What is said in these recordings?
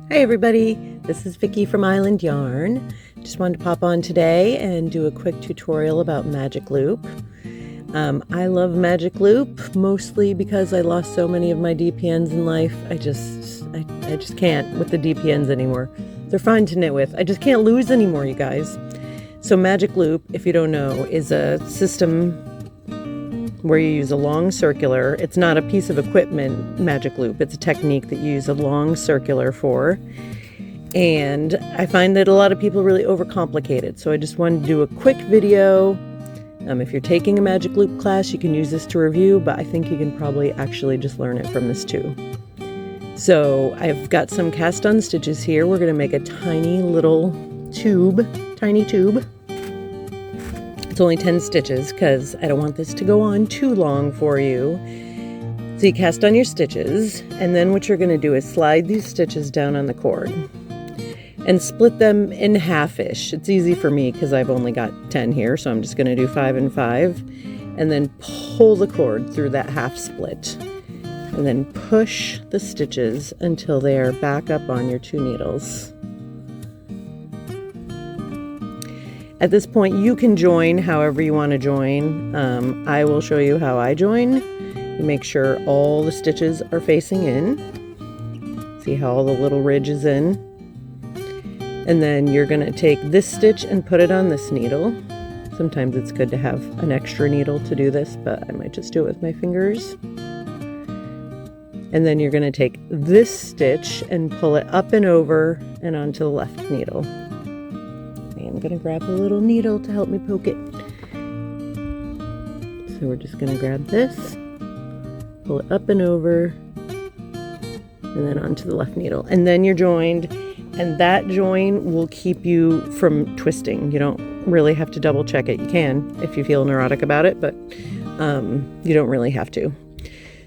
Hi everybody, this is Vicki from Island Yarn. Just wanted to pop on today and do a quick tutorial about magic loop. I love magic loop mostly because I lost so many of my DPNs in life. I just can't with the DPNs anymore. They're fine to knit with. I just can't lose anymore, you guys. So magic loop, if you don't know, is a system where you use a long circular. It's not a piece of equipment, magic loop. It's a technique that you use a long circular for. And I find that a lot of people really overcomplicate it. So I just wanted to do a quick video. If you're taking a magic loop class, you can use this to review, but I think you can probably actually just learn it from this too. So I've got some cast on stitches here. We're going to make a tiny little tiny tube. It's only 10 stitches because I don't want this to go on too long for you. So you cast on your stitches, and then what you're going to do is slide these stitches down on the cord and split them in half-ish. It's easy for me because I've only got 10 here, so I'm just going to do 5 and 5, and then pull the cord through that half split, and then push the stitches until they are back up on your 2 needles. At this point, you can join however you want to join. I will show you how I join. You make sure all the stitches are facing in. See how all the little ridge is in? And then you're going to take this stitch and put it on this needle. Sometimes it's good to have an extra needle to do this, but I might just do it with my fingers. And then you're going to take this stitch and pull it up and over and onto the left needle. I'm going to grab a little needle to help me poke it. So we're just going to grab this, pull it up and over, and then onto the left needle. And then you're joined, and that join will keep you from twisting. You don't really have to double check it. You can if you feel neurotic about it, but you don't really have to.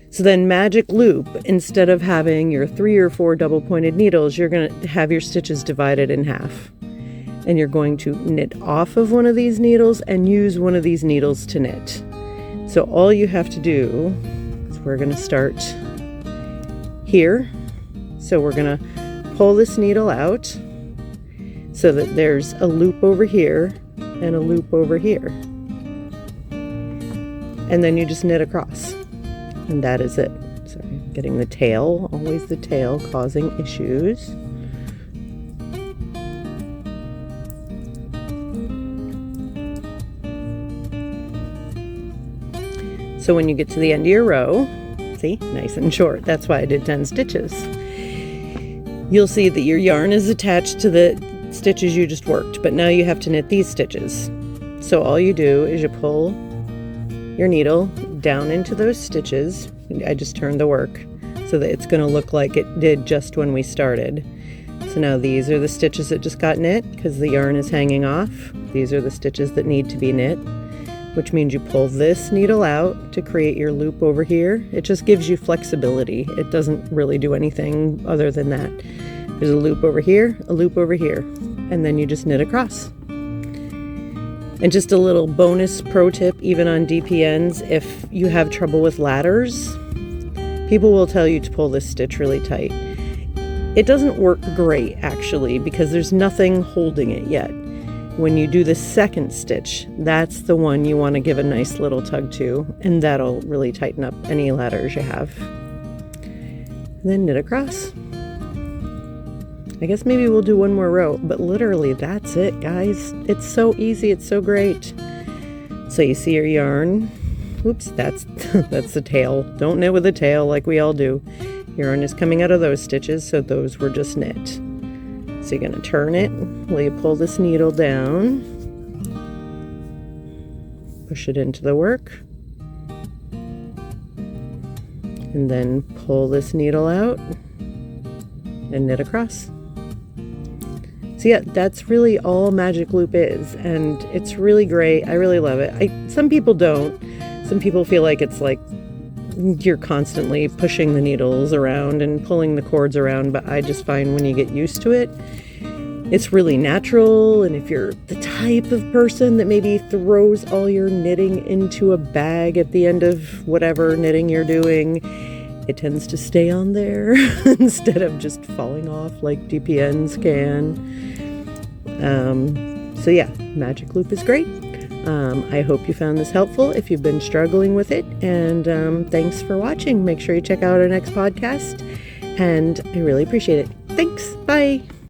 So then magic loop, instead of having your 3 or 4 double pointed needles, you're going to have your stitches divided in half. And you're going to knit off of one of these needles and use one of these needles to knit. So all you have to do is we're going to start here. So we're going to pull this needle out so that there's a loop over here and a loop over here. And then you just knit across. And that is it. Sorry, I'm getting the tail, always the tail causing issues. So when you get to the end of your row, see, nice and short, that's why I did 10 stitches. You'll see that your yarn is attached to the stitches you just worked, but now you have to knit these stitches. So all you do is you pull your needle down into those stitches. I just turned the work so that it's going to look like it did just when we started. So now these are the stitches that just got knit because the yarn is hanging off. These are the stitches that need to be knit, which means you pull this needle out to create your loop over here. It just gives you flexibility. It doesn't really do anything other than that. There's a loop over here, a loop over here, and then you just knit across. And just a little bonus pro tip, even on DPNs, if you have trouble with ladders, people will tell you to pull this stitch really tight. It doesn't work great, actually, because there's nothing holding it yet. When you do the second stitch, that's the one you want to give a nice little tug to, and that'll really tighten up any ladders you have. And then knit across. I guess maybe we'll do one more row, but literally that's it, guys. It's so easy, it's so great. So you see your yarn. Oops, that's the tail. Don't knit with the tail like we all do. Yarn is coming out of those stitches, so those were just knit. So you're going to turn it while you pull this needle down, push it into the work, and then pull this needle out and knit across. So yeah, that's really all magic loop is, and it's really great. I really love it. Some people don't. Some people feel like it's like you're constantly pushing the needles around and pulling the cords around, but I just find when you get used to it, it's really natural. And if you're the type of person that maybe throws all your knitting into a bag at the end of whatever knitting you're doing, it tends to stay on there instead of just falling off like DPNs can. So yeah, magic loop is great. I hope you found this helpful if you've been struggling with it, and thanks for watching. Make sure you check out our next podcast, and I really appreciate it. Thanks. Bye.